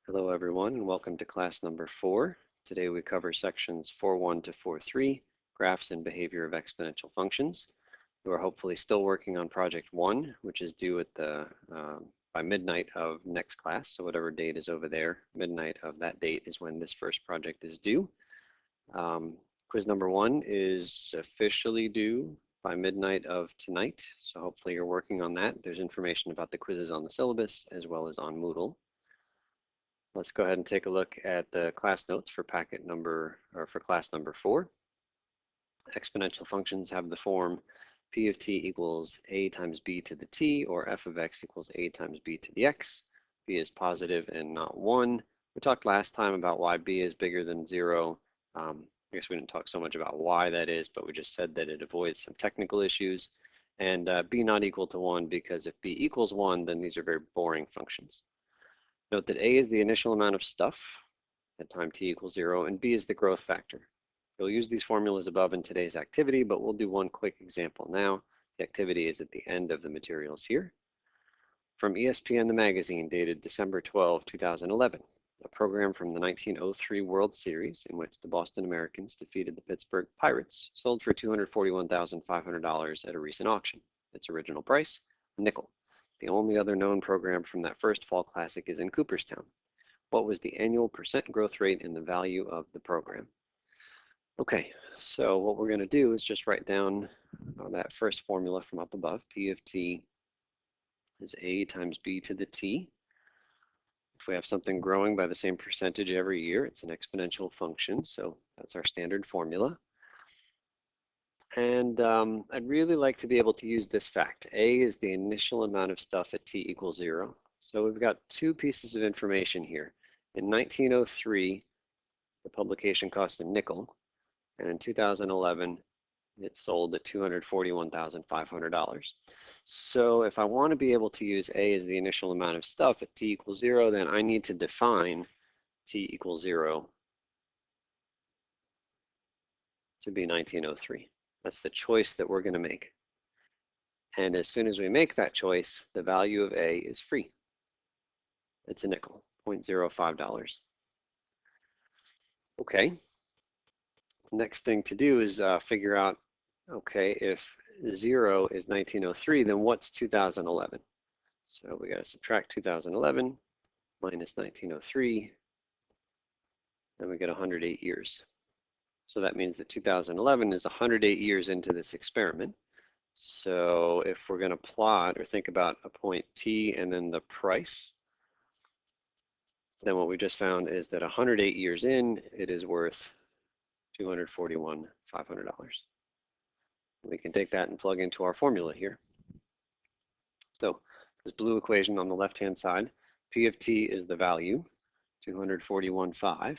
Hello everyone and welcome to class number 4. Today we cover sections 4.1 to 4.3, graphs and behavior of exponential functions. You are hopefully still working on project 1, which is due at by midnight of next class. So whatever date is over there, midnight of that date is when this first project is due. Quiz number 1 is officially due by midnight of tonight. So hopefully you're working on that. There's information about the quizzes on the syllabus as well as on Moodle. Let's go ahead and take a look at the class notes for for class number 4. Exponential functions have the form p of t equals a times b to the t, or f of x equals a times b to the x. B is positive and not 1. We talked last time about why b is bigger than 0. I guess we didn't talk so much about why that is, but we just said that it avoids some technical issues. And b not equal to 1, because if b equals 1, then these are very boring functions. Note that a is the initial amount of stuff at time t equals 0, and b is the growth factor. We'll use these formulas above in today's activity, but we'll do one quick example now. The activity is at the end of the materials here. From ESPN the magazine, dated December 12, 2011, a program from the 1903 World Series in which the Boston Americans defeated the Pittsburgh Pirates sold for $241,500 at a recent auction. Its original price, a nickel. The only other known program from that first fall classic is in Cooperstown. What was the annual percent growth rate in the value of the program? Okay, so what we're going to do is just write down that first formula from up above. P of t is a times b to the t. If we have something growing by the same percentage every year, it's an exponential function, so that's our standard formula. And I'd really like to be able to use this fact. A is the initial amount of stuff at t equals 0. So we've got two pieces of information here. In 1903, the publication cost a nickel, and in 2011, it sold at $241,500. So if I want to be able to use A as the initial amount of stuff at t equals 0, then I need to define t equals 0 to be 1903. That's the choice that we're going to make. And as soon as we make that choice, the value of A is free. It's a nickel, $0.05. Okay. Next thing to do is figure out, okay, if 0 is 1903, then what's 2011? So we got to subtract 2011 minus 1903, and we get 108 years. So that means that 2011 is 108 years into this experiment. So if we're going to plot or think about a point t and then the price, then what we just found is that 108 years in, it is worth $241,500. We can take that and plug into our formula here. So this blue equation on the left-hand side, P of t is the value, 241,500.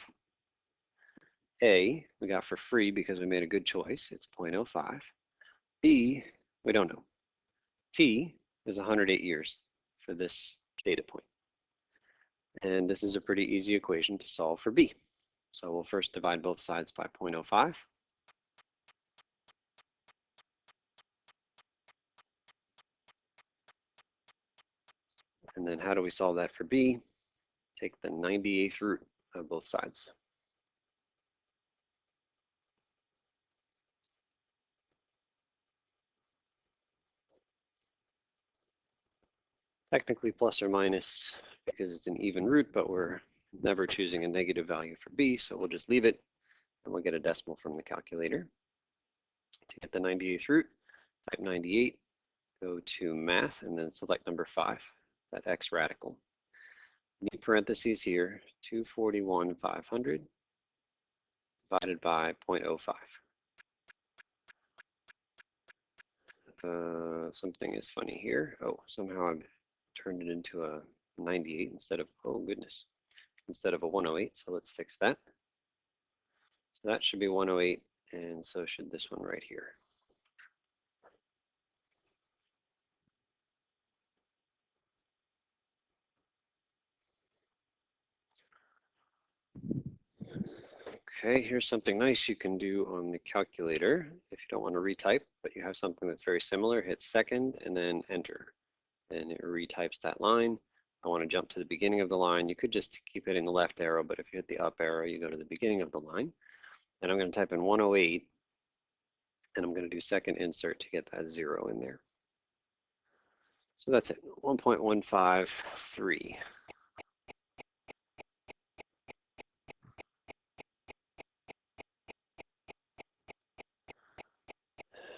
A, we got for free because we made a good choice. It's 0.05. B, we don't know. T is 108 years for this data point. And this is a pretty easy equation to solve for B. So we'll first divide both sides by 0.05. And then how do we solve that for B? Take the 98th root of both sides. Technically plus or minus because it's an even root, but we're never choosing a negative value for B, so we'll just leave it and we'll get a decimal from the calculator. To get the 98th root, type 98, go to math, and then select number 5, that x radical. Need parentheses here, 241,500 divided by 0.05. Something is funny here. Oh, somehow I've turned it into a 98 instead of, oh goodness, instead of a 108, so let's fix that. So that should be 108, and so should this one right here. Okay, here's something nice you can do on the calculator if you don't want to retype, but you have something that's very similar. Hit second and then enter, and it retypes that line. I want to jump to the beginning of the line. You could just keep hitting the left arrow, but if you hit the up arrow, you go to the beginning of the line. And I'm going to type in 108, and I'm going to do second insert to get that 0 in there. So that's it, 1.153.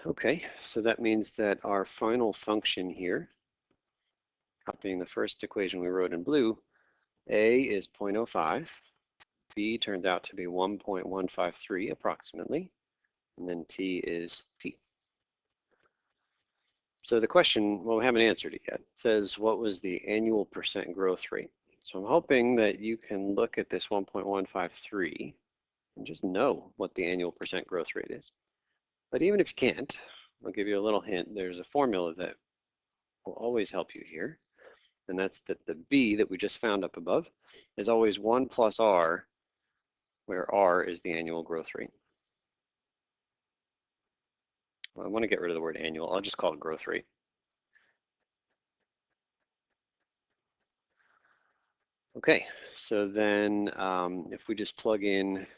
Okay, so that means that our final function here, copying the first equation we wrote in blue, A is 0.05, B turns out to be 1.153 approximately, and then T is T. So the question, well, we haven't answered it yet. It says, what was the annual percent growth rate? So I'm hoping that you can look at this 1.153 and just know what the annual percent growth rate is. But even if you can't, I'll give you a little hint. There's a formula that will always help you here. And that's that the B that we just found up above is always 1 plus R, where R is the annual growth rate. Well, I want to get rid of the word annual. I'll just call it growth rate. Okay, so then if we just plug in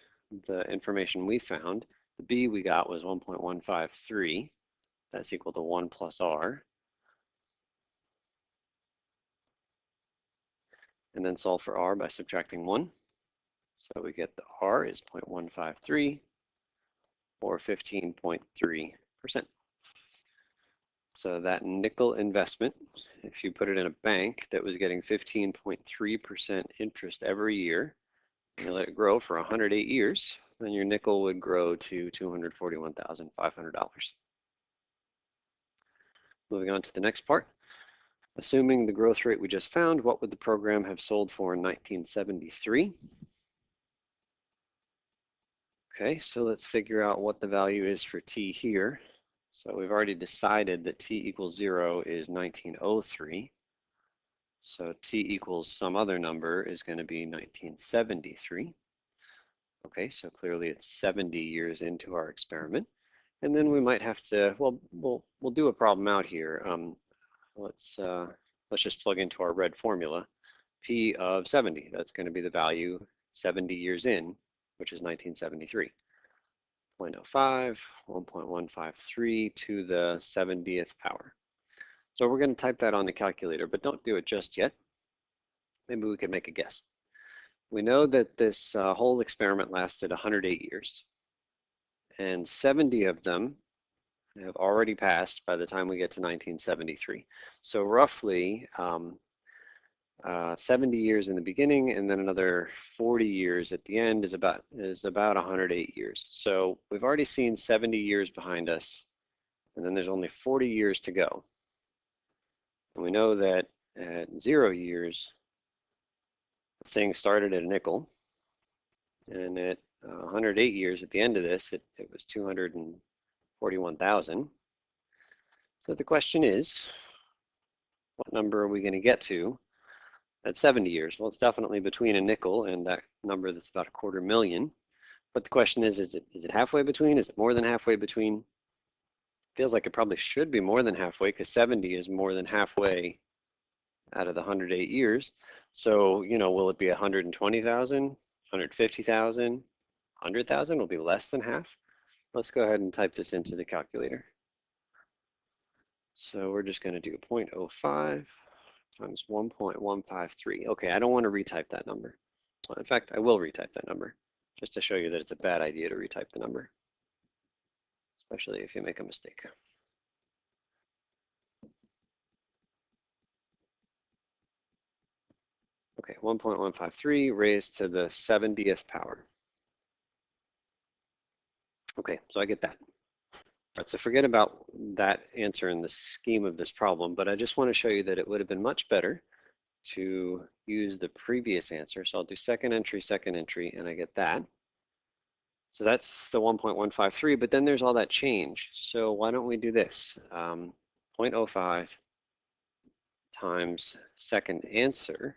the information we found, the B we got was 1.153. That's equal to 1 plus R. And then solve for R by subtracting 1. So we get the R is 0.153 or 15.3%. So that nickel investment, if you put it in a bank that was getting 15.3% interest every year, and you let it grow for 108 years, then your nickel would grow to $241,500. Moving on to the next part. Assuming the growth rate we just found, what would the program have sold for in 1973? Okay, so let's figure out what the value is for T here. So we've already decided that T equals 0 is 1903. So T equals some other number is going to be 1973. Okay, so clearly it's 70 years into our experiment. And then we might have to, well, we'll do a problem out here. Let's just plug into our red formula, P of 70. That's going to be the value 70 years in, which is 1973. 0.05, 1.153 to the 70th power. So we're going to type that on the calculator, but don't do it just yet. Maybe we could make a guess. We know that this whole experiment lasted 108 years, and 70 of them have already passed by the time we get to 1973. So roughly 70 years in the beginning, and then another 40 years at the end is about 108 years. So we've already seen 70 years behind us, and then there's only 40 years to go. And we know that at 0 years, the thing started at a nickel, and at 108 years at the end of this, it was 241,000. So the question is, what number are we going to get to at 70 years? Well, it's definitely between a nickel and that number that's about $250,000. But the question is it halfway between? Is it more than halfway between? Feels like it probably should be more than halfway, because 70 is more than halfway out of the 108 years. So, you know, will it be 120,000, 150,000, 100,000? Will be less than half? Let's go ahead and type this into the calculator. So we're just going to do 0.05 times 1.153. Okay, I don't want to retype that number. Well, in fact, I will retype that number, just to show you that it's a bad idea to retype the number, especially if you make a mistake. Okay, 1.153 raised to the 70th power. Okay, so I get that. All right, so forget about that answer in the scheme of this problem, but I just want to show you that it would have been much better to use the previous answer. So I'll do second entry, and I get that. So that's the 1.153, but then there's all that change. So why don't we do this? 0.05 times second answer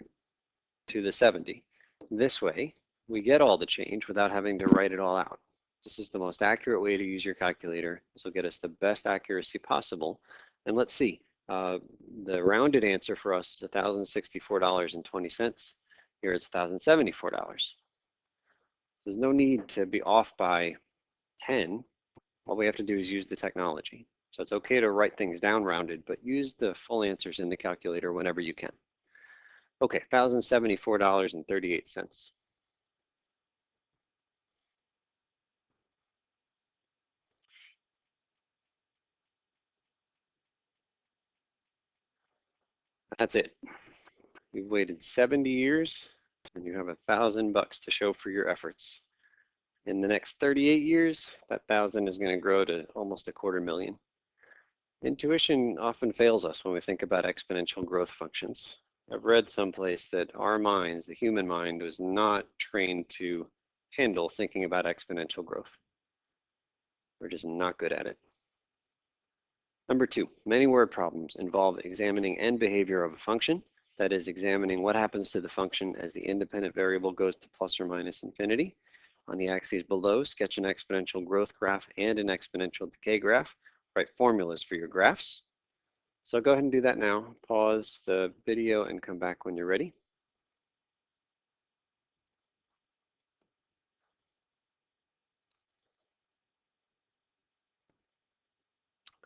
to the 70. This way, we get all the change without having to write it all out. This is the most accurate way to use your calculator. This will get us the best accuracy possible. And let's see, The rounded answer for us is $1,064.20. Here it's $1,074. There's no need to be off by 10. All we have to do is use the technology. So it's okay to write things down rounded, but use the full answers in the calculator whenever you can. Okay, $1,074.38. That's it. You've waited 70 years and you have $1,000 to show for your efforts. In the next 38 years, that 1,000 is going to grow to almost $250,000. Intuition often fails us when we think about exponential growth functions. I've read someplace that our minds, the human mind, was not trained to handle thinking about exponential growth. We're just not good at it. Number 2, many word problems involve examining end behavior of a function. That is, examining what happens to the function as the independent variable goes to plus or minus infinity. On the axes below, sketch an exponential growth graph and an exponential decay graph. Write formulas for your graphs. So go ahead and do that now. Pause the video and come back when you're ready.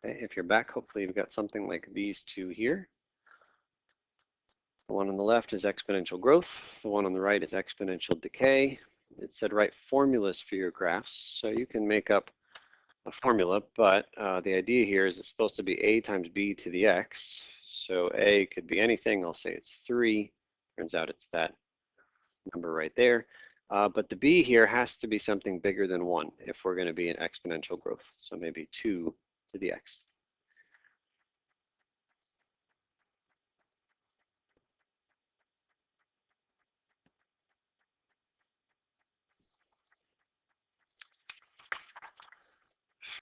Okay, if you're back, hopefully you've got something like these two here. The one on the left is exponential growth. The one on the right is exponential decay. It said write formulas for your graphs. So you can make up a formula, but the idea here is it's supposed to be a times b to the x. So a could be anything. I'll say it's 3. Turns out it's that number right there. But the b here has to be something bigger than 1 if we're going to be in exponential growth. So maybe 2 to the x.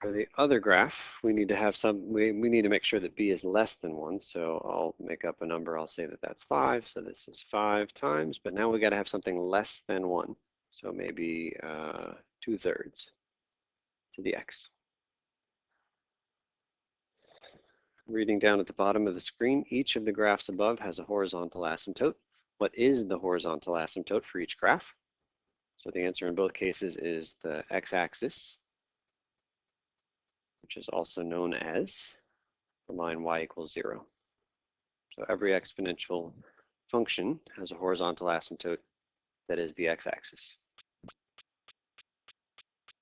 For the other graph, we need to have we need to make sure that b is less than 1. So I'll make up a number. I'll say that that's 5. So this is 5 times. But now we got to have something less than 1. So maybe 2/3 to the x. Reading down at the bottom of the screen, each of the graphs above has a horizontal asymptote. What is the horizontal asymptote for each graph? So the answer in both cases is the x-axis, which is also known as the line y equals 0. So every exponential function has a horizontal asymptote that is the x-axis.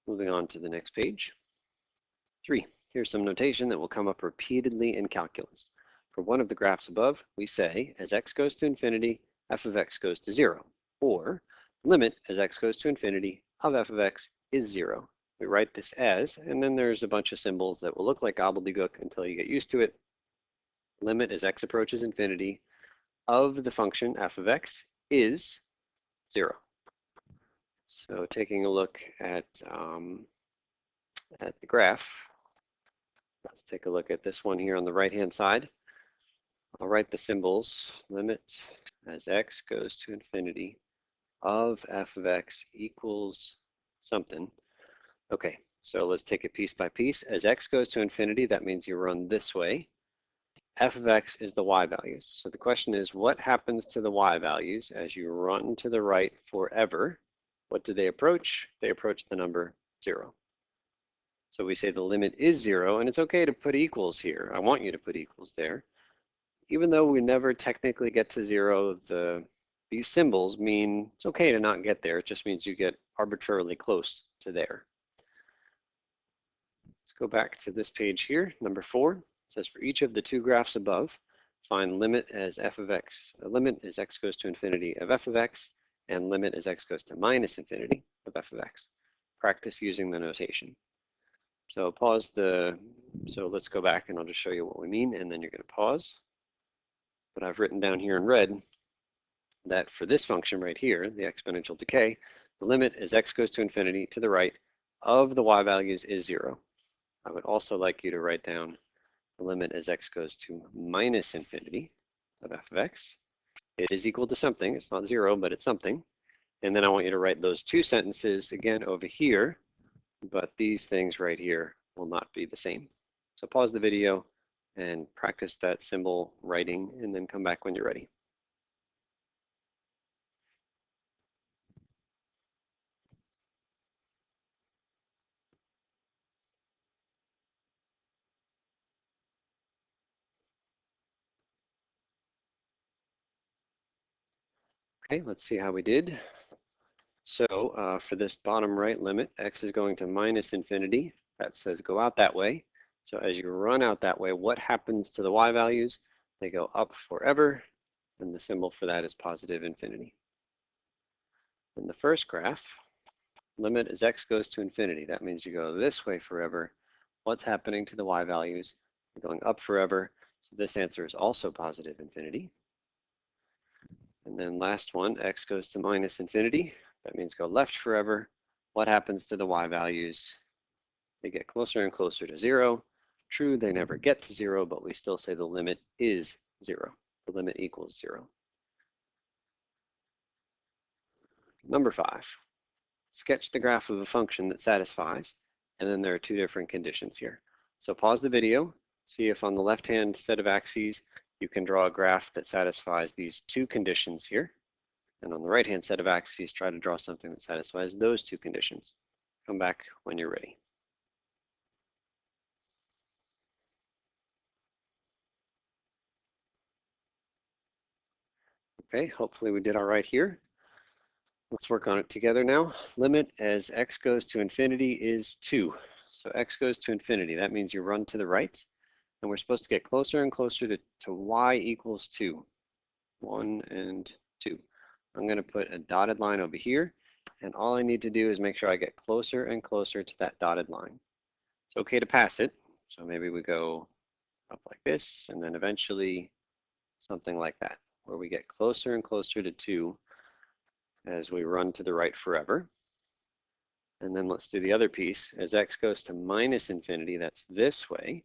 Moving on to the next page. 3. Here's some notation that will come up repeatedly in calculus. For one of the graphs above, we say as x goes to infinity, f of x goes to 0. Or limit as x goes to infinity of f of x is 0. We write this as, and then there's a bunch of symbols that will look like gobbledygook until you get used to it. Limit as x approaches infinity of the function f of x is 0. So taking a look at the graph, let's take a look at this one here on the right-hand side. I'll write the symbols. Limit as x goes to infinity of f of x equals something. Okay, so let's take it piece by piece. As x goes to infinity, that means you run this way. F of x is the y values. So the question is, what happens to the y values as you run to the right forever? What do they approach? They approach the number 0. So we say the limit is 0, and it's okay to put equals here. I want you to put equals there. Even though we never technically get to 0, these symbols mean it's okay to not get there. It just means you get arbitrarily close to there. Let's go back to this page here, number 4. It says for each of the two graphs above, find limit as f of x, limit as x goes to infinity of f of x, and limit as x goes to minus infinity of f of x. Practice using the notation. So so let's go back and I'll just show you what we mean, and then you're going to pause. But I've written down here in red that for this function right here, the exponential decay, the limit as x goes to infinity to the right of the y values is 0. I would also like you to write down the limit as x goes to minus infinity of f of x. It is equal to something. It's not 0, but it's something. And then I want you to write those two sentences again over here, but these things right here will not be the same. So pause the video and practice that symbol writing, and then come back when you're ready. Okay, let's see how we did. So for this bottom right limit, x is going to minus infinity. That says go out that way. So as you run out that way, what happens to the y values? They go up forever, and the symbol for that is positive infinity. In the first graph, limit as x goes to infinity. That means you go this way forever. What's happening to the y values? They're going up forever. So this answer is also positive infinity. And then last one, x goes to minus infinity. That means go left forever. What happens to the y values? They get closer and closer to 0. True, they never get to 0, but we still say the limit is 0. The limit equals 0. Number 5, sketch the graph of a function that satisfies, and then there are two different conditions here. So pause the video, see if on the left-hand set of axes you can draw a graph that satisfies these two conditions here. And on the right-hand set of axes, try to draw something that satisfies those two conditions. Come back when you're ready. Okay, hopefully we did all right here. Let's work on it together now. Limit as x goes to infinity is 2. So x goes to infinity. That means you run to the right. And we're supposed to get closer and closer to y equals 2. 1 and 2. I'm going to put a dotted line over here. And all I need to do is make sure I get closer and closer to that dotted line. It's okay to pass it. So maybe we go up like this, and then eventually something like that, where we get closer and closer to 2 as we run to the right forever. And then let's do the other piece. As x goes to minus infinity, that's this way,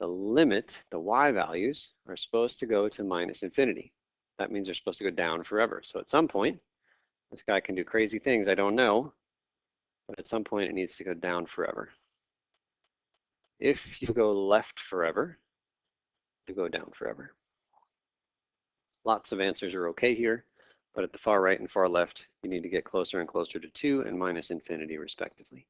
the limit, the y values, are supposed to go to minus infinity. That means they're supposed to go down forever. So at some point, this guy can do crazy things, I don't know, but at some point it needs to go down forever. If you go left forever, you go down forever. Lots of answers are okay here, but at the far right and far left, you need to get closer and closer to 2 and minus infinity respectively.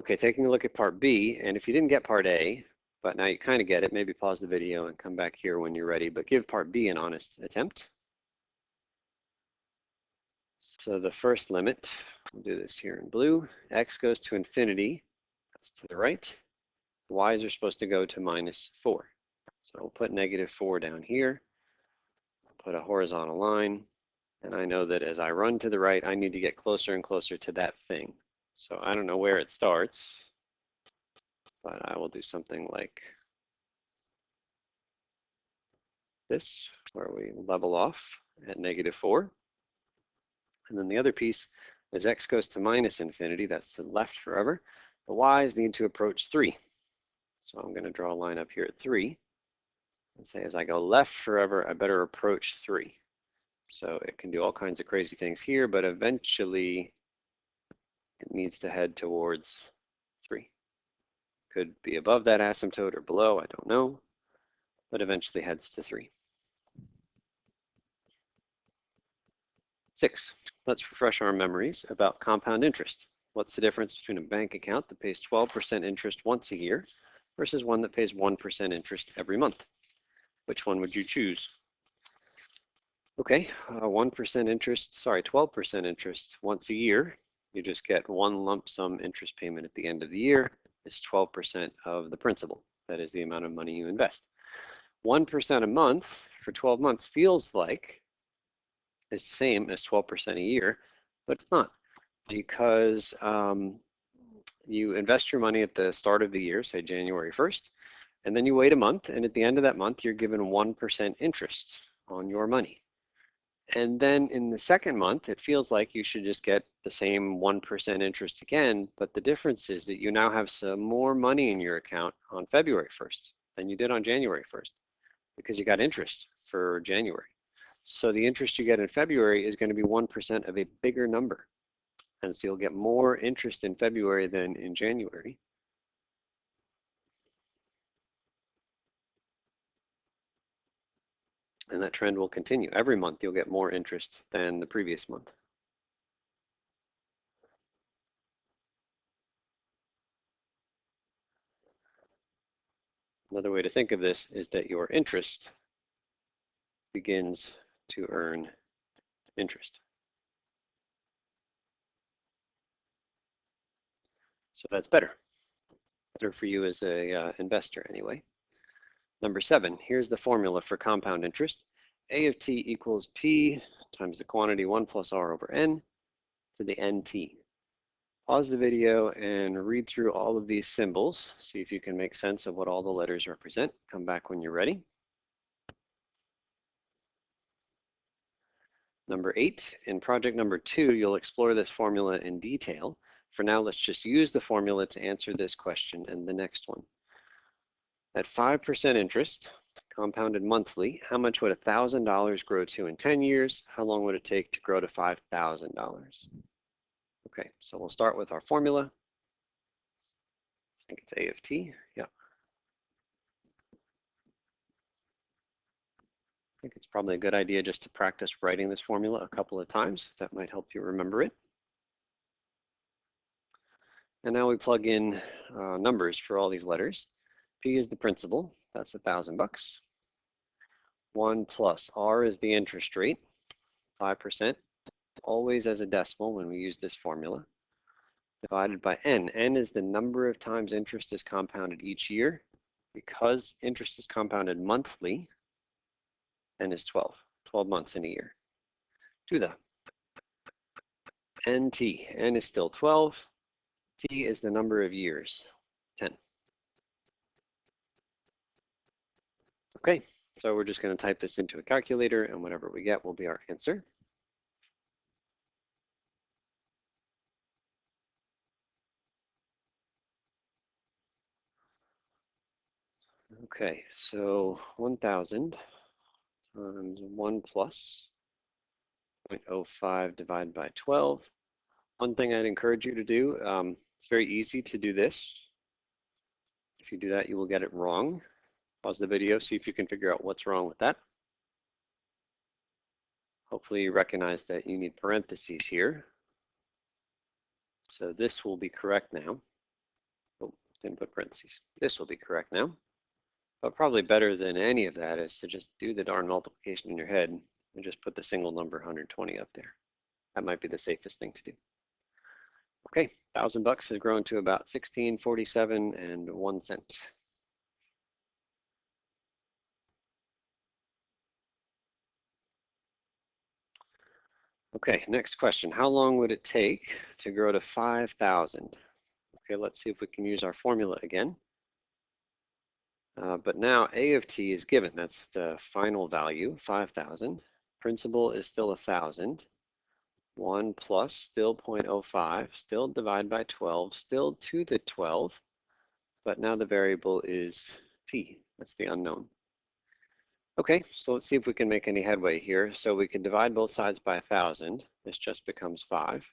Okay, taking a look at part B, and if you didn't get part A, but now you kind of get it, maybe pause the video and come back here when you're ready, but give part B an honest attempt. So the first limit, we'll do this here in blue, x goes to infinity, that's to the right. The y's are supposed to go to minus 4. So we'll put negative 4 down here, put a horizontal line, and I know that as I run to the right, I need to get closer and closer to that thing. So I don't know where it starts, but I will do something like this, where we level off at negative 4. And then the other piece, as x goes to minus infinity, that's to the left forever, the y's need to approach 3. So I'm going to draw a line up here at 3 and say as I go left forever, I better approach 3. So it can do all kinds of crazy things here, but eventually it needs to head towards 3. Could be above that asymptote or below, I don't know, but eventually heads to 3. 6, let's refresh our memories about compound interest. What's the difference between a bank account that pays 12% interest once a year versus one that pays 1% interest every month? Which one would you choose? Okay, 1% interest, sorry, 12% interest once a year. You just get one lump sum interest payment at the end of the year. It's 12% of the principal. That is the amount of money you invest. 1% a month for 12 months feels like it's the same as 12% a year, but it's not, because you invest your money at the start of the year, say January 1st, and then you wait a month, and at the end of that month, you're given 1% interest on your money. And then in the second month, it feels like you should just get the same 1% interest again, but the difference is that you now have some more money in your account on February 1st than you did on January 1st, because you got interest for January. So the interest you get in February is going to be 1% of a bigger number. And so you'll get more interest in February than in January. And that trend will continue. Every month you'll get more interest than the previous month. Another way to think of this is that your interest begins to earn interest. So that's better. Better for you as a investor anyway. Number 7, here's the formula for compound interest. A of t equals p times the quantity 1 plus r over n to the nt. Pause the video and read through all of these symbols. See if you can make sense of what all the letters represent. Come back when you're ready. Number 8, in project number 2, you'll explore this formula in detail. For now, let's just use the formula to answer this question and the next one. At 5% interest, compounded monthly, how much would $1,000 grow to in 10 years? How long would it take to grow to $5,000? Okay, so we'll start with our formula. I think it's A of t, yeah. I think it's probably a good idea just to practice writing this formula a couple of times. That might help you remember it. And now we plug in numbers for all these letters. P is the principal, that's $1,000. 1 plus R is the interest rate, 5%, always as a decimal when we use this formula, divided by N. N is the number of times interest is compounded each year. Because interest is compounded monthly, N is 12 months in a year. To the NT, N is still 12, T is the number of years, 10. Okay, so we're just going to type this into a calculator, and whatever we get will be our answer. Okay, so 1,000 times 1 plus 0.05 divided by 12. One thing I'd encourage you to do, it's very easy to do this. If you do that, you will get it wrong. Pause the video, see if you can figure out what's wrong with that. Hopefully you recognize that you need parentheses here. So this will be correct now. Oh, didn't put parentheses. This will be correct now. But probably better than any of that is to just do the darn multiplication in your head and just put the single number 120 up there. That might be the safest thing to do. Okay, $1,000 has grown to about $16.47 and 1 cent. Okay, next question. How long would it take to grow to 5,000? Okay, let's see if we can use our formula again. But now A of t is given. That's the final value, 5,000. Principal is still 1,000. 1 plus, still 0.05, still divide by 12, still to the 12. But now the variable is t. That's the unknown. Okay, so let's see if we can make any headway here. So we can divide both sides by 1,000. This just becomes 5.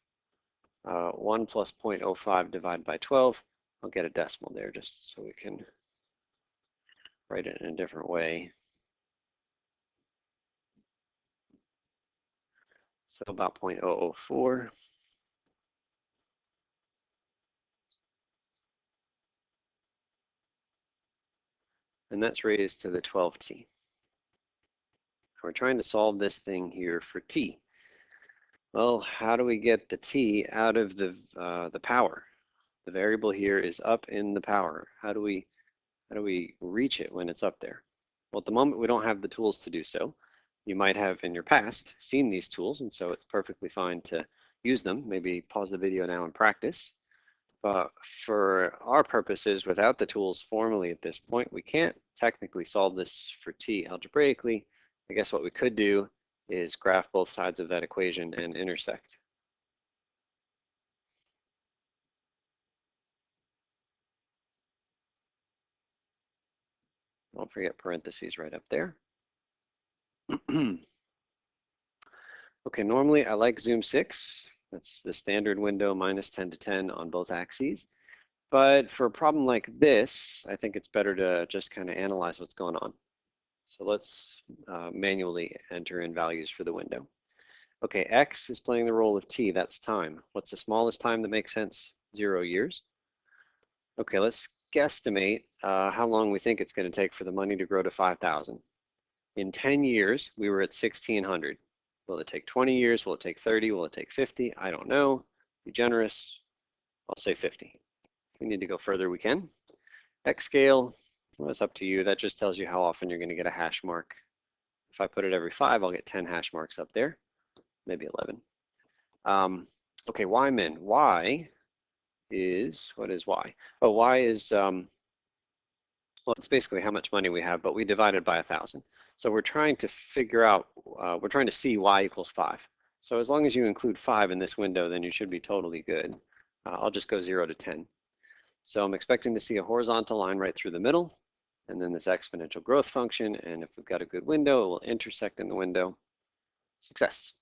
1 plus 0.05 divided by 12. I'll get a decimal there just so we can write it in a different way. So about 0.004. And that's raised to the 12t. We're trying to solve this thing here for t. Well, how do we get the t out of the power? The variable here is up in the power. How do we reach it when it's up there? Well, at the moment, we don't have the tools to do so. You might have in your past seen these tools, and so it's perfectly fine to use them. Maybe pause the video now and practice. But for our purposes, without the tools formally at this point, we can't technically solve this for t algebraically. I guess what we could do is graph both sides of that equation and intersect. Don't forget parentheses right up there. Okay, normally I like zoom 6. That's the standard window, minus 10 to 10 on both axes. But for a problem like this, I think it's better to just kind of analyze what's going on. So let's manually enter in values for the window. Okay, X is playing the role of T, that's time. What's the smallest time that makes sense? 0 years. Okay, let's guesstimate how long we think it's going to take for the money to grow to 5,000. In 10 years, we were at 1,600. Will it take 20 years? Will it take 30? Will it take 50? I don't know. Be generous. I'll say 50. If we need to go further, we can. X scale, well, it's up to you. That just tells you how often you're going to get a hash mark. If I put it every 5, I'll get 10 hash marks up there, maybe 11. Okay, Y min. Y is, what is Y? Oh, Y is, well, it's basically how much money we have, but we divide it by 1,000. So we're trying to figure out, we're trying to see Y equals 5. So as long as you include 5 in this window, then you should be totally good. I'll just go 0 to 10. So I'm expecting to see a horizontal line right through the middle, and then this exponential growth function, and if we've got a good window, it will intersect in the window. Success.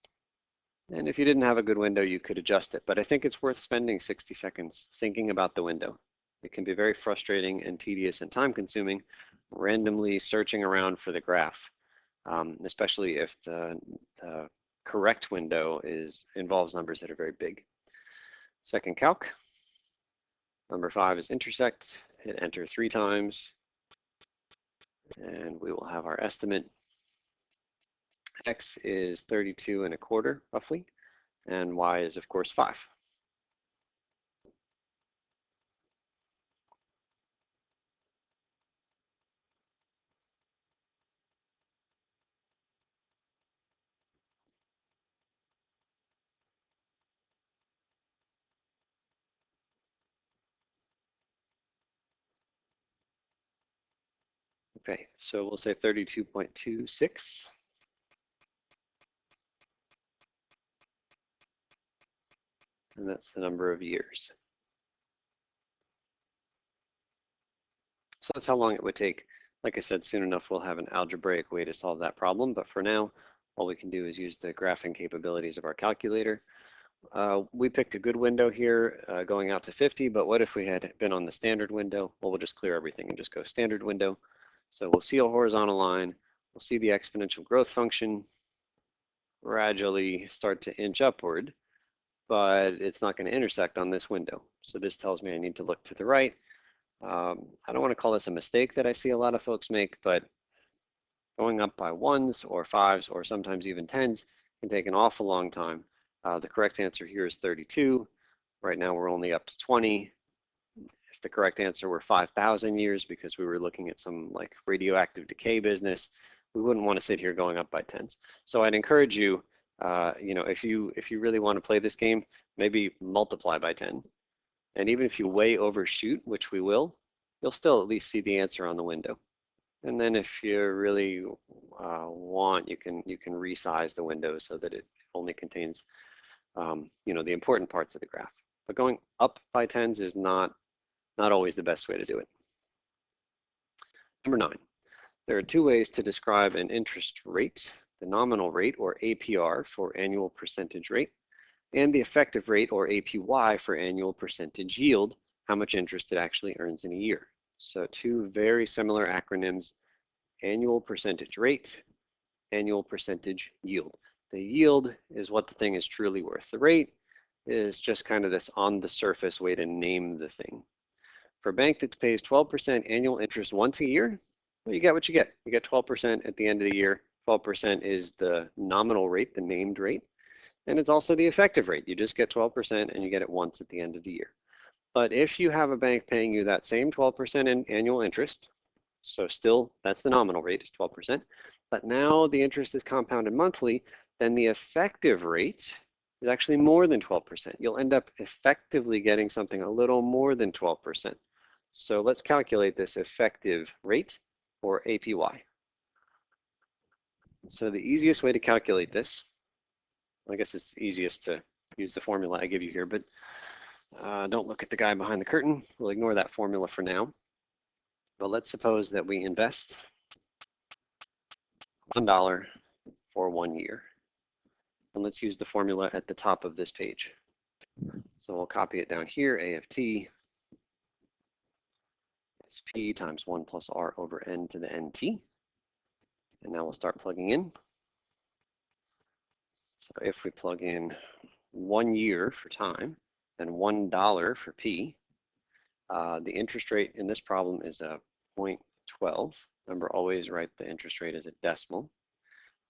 And if you didn't have a good window, you could adjust it, but I think it's worth spending 60 seconds thinking about the window. It can be very frustrating and tedious and time-consuming, randomly searching around for the graph, especially if the correct window involves numbers that are very big. Second calc. Number 5 is intersect. Hit enter 3 times, and we will have our estimate. X is 32.25 roughly, and Y is of course 5. Okay, so we'll say 32.26. And that's the number of years. So that's how long it would take. Like I said, soon enough we'll have an algebraic way to solve that problem, but for now, all we can do is use the graphing capabilities of our calculator. We picked a good window here going out to 50, but what if we had been on the standard window? Well, we'll just clear everything and just go standard window. So we'll see a horizontal line, we'll see the exponential growth function gradually start to inch upward, but it's not going to intersect on this window. So this tells me I need to look to the right. I don't want to call this a mistake that I see a lot of folks make, but going up by 1s or 5s or sometimes even 10s can take an awful long time. The correct answer here is 32. Right now we're only up to 20. If the correct answer were 5,000 years because we were looking at some like radioactive decay business, we wouldn't want to sit here going up by 10s. So I'd encourage you, if you really want to play this game, maybe multiply by 10. And even if you way overshoot, which we will, you'll still at least see the answer on the window. And then if you really want, you can resize the window so that it only contains the important parts of the graph. But going up by 10s is not always the best way to do it. Number 9, there are 2 ways to describe an interest rate: the nominal rate, or APR, for annual percentage rate, and the effective rate, or APY, for annual percentage yield, how much interest it actually earns in a year. So 2 very similar acronyms: annual percentage rate, annual percentage yield. The yield is what the thing is truly worth. The rate is just kind of this on the surface way to name the thing. For a bank that pays 12% annual interest once a year, well, you get what you get. You get 12% at the end of the year. 12% is the nominal rate, the named rate, and it's also the effective rate. You just get 12% and you get it once at the end of the year. But if you have a bank paying you that same 12% in annual interest, so still that's the nominal rate is 12%, but now the interest is compounded monthly, then the effective rate is actually more than 12%. You'll end up effectively getting something a little more than 12%. So let's calculate this effective rate, or APY. So the easiest way to calculate this, I guess it's easiest to use the formula I give you here, but don't look at the guy behind the curtain. We'll ignore that formula for now. But let's suppose that we invest $1 for 1 year. And let's use the formula at the top of this page. So we'll copy it down here. AFT is P times 1 plus R over N to the NT. And now we'll start plugging in. So if we plug in 1 year for time, then $1 for P, the interest rate in this problem is a 0.12. Remember, always write the interest rate as a decimal,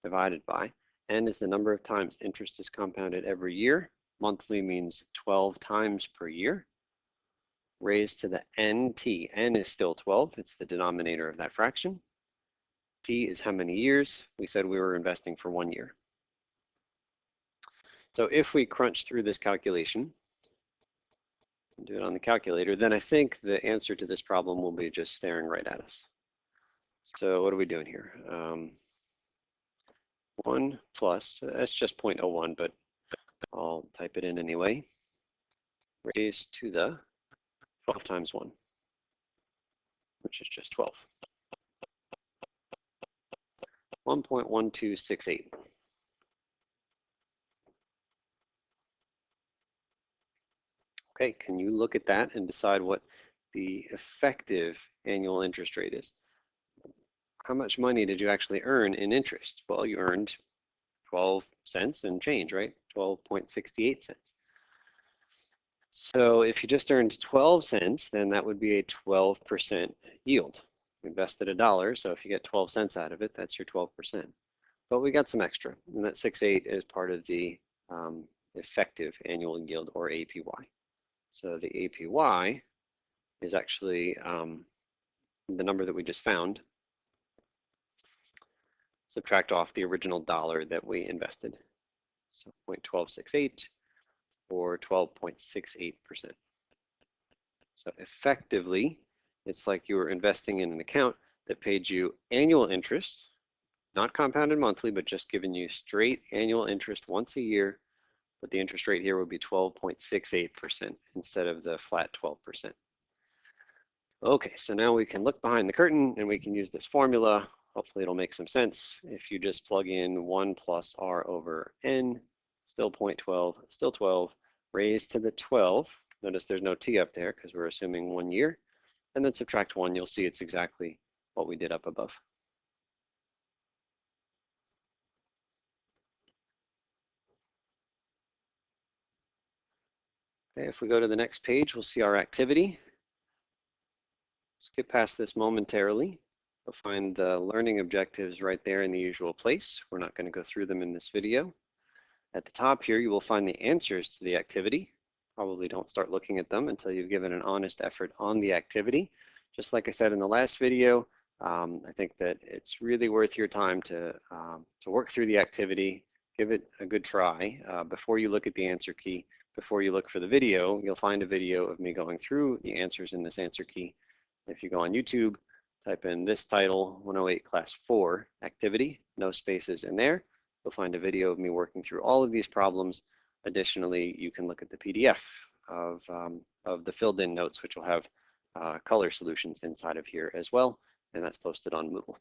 divided by N is the number of times interest is compounded every year. Monthly means 12 times per year. Raised to the NT. N is still 12. It's the denominator of that fraction. T is how many years? We said we were investing for 1 year. So if we crunch through this calculation, and do it on the calculator, then I think the answer to this problem will be just staring right at us. So what are we doing here? 1 plus, that's just 0.01, but I'll type it in anyway, raised to the 12 times 1, which is just 12. 1.1268. Okay, can you look at that and decide what the effective annual interest rate is? How much money did you actually earn in interest? Well, you earned 12 cents and change, right? 12.68 cents. So if you just earned 12 cents, then that would be a 12% yield. We invested $1, so if you get 12 cents out of it, that's your 12%. But we got some extra, and that 6.8 is part of the effective annual yield, or APY. So the APY is actually the number that we just found. Subtract off the original $1 that we invested. So 0.1268 or 12.68%. So effectively, it's like you were investing in an account that paid you annual interest, not compounded monthly, but just giving you straight annual interest once a year. But the interest rate here would be 12.68% instead of the flat 12%. Okay, so now we can look behind the curtain and we can use this formula. Hopefully it'll make some sense. If you just plug in 1 plus R over N, still 0.12, still 12, raised to the 12. Notice there's no T up there because we're assuming 1 year. And then subtract 1, you'll see it's exactly what we did up above. Okay, if we go to the next page, we'll see our activity. Skip past this momentarily. You'll find the learning objectives right there in the usual place. We're not going to go through them in this video. At the top here, you will find the answers to the activity. Probably don't start looking at them until you've given an honest effort on the activity. Just like I said in the last video, I think that it's really worth your time to work through the activity, give it a good try. Before you look at the answer key, before you look for the video, you'll find a video of me going through the answers in this answer key. If you go on YouTube, type in this title, 108 class 4 activity, no spaces in there. You'll find a video of me working through all of these problems. Additionally, you can look at the PDF of the filled in notes, which will have color solutions inside of here as well, and that's posted on Moodle.